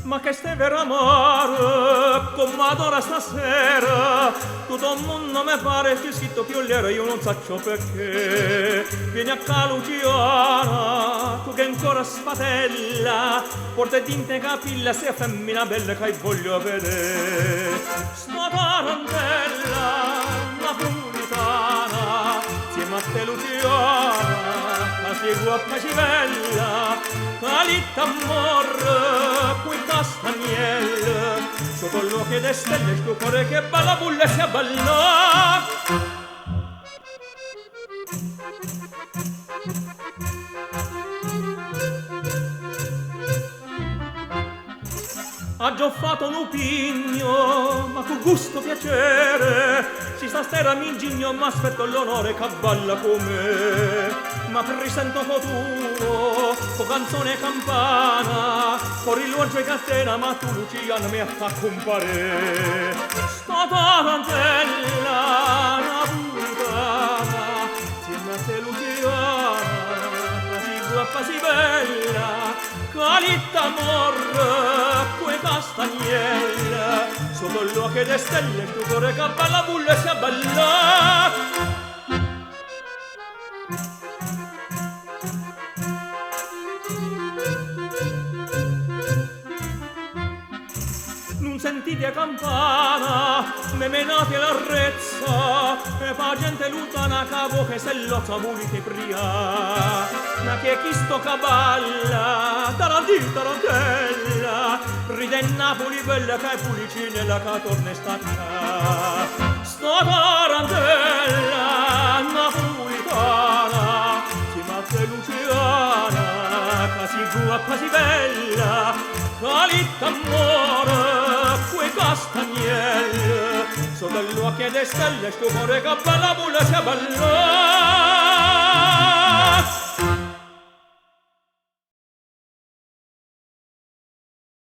Ma che stai per amore, come adora stasera, tutto il mondo mi pare che scritto pioliera, io non so perché. Vieni a Calugiana, tu che ancora spatella, porta dinte capilla, sei femmina bella che voglio vedere. Sta tarantella, napolitana, insieme a te Luciana, quasi guappa ci bella, Calitta amor, qui castagnel, sotto l'occhio de stelle, sto cuore che balla bulle si abballa. Ha già fatto un pigno, ma con gusto piacere, si sta stera mingigno, ma aspetto l'onore che balla con me. Ma risento futuro, con canzone e campana, con riluogio e catena, ma tu Luciana mi fa compare. Sta tarantella, napolitana, insieme a te Luciana, quasi guappa si bella, Calitta amor, quei castagnelle, sotto l'occhio de stelle, tu cuore che balla bulle si abballa. Non sentite campana, me menate l'arrezza, e fa gente lontana cavo che se l'ozza volete pria. Ma che chi sto caballa, tarantella, ride in Napoli bella che è pulicina la che torna stacca. Sto tarantella, napolitana, si matte Luciana, quasi guappa si bella, Calitta amore, quei castagnelle, sotto l'occhio de stelle, sto cuore che balla bulla si abballa.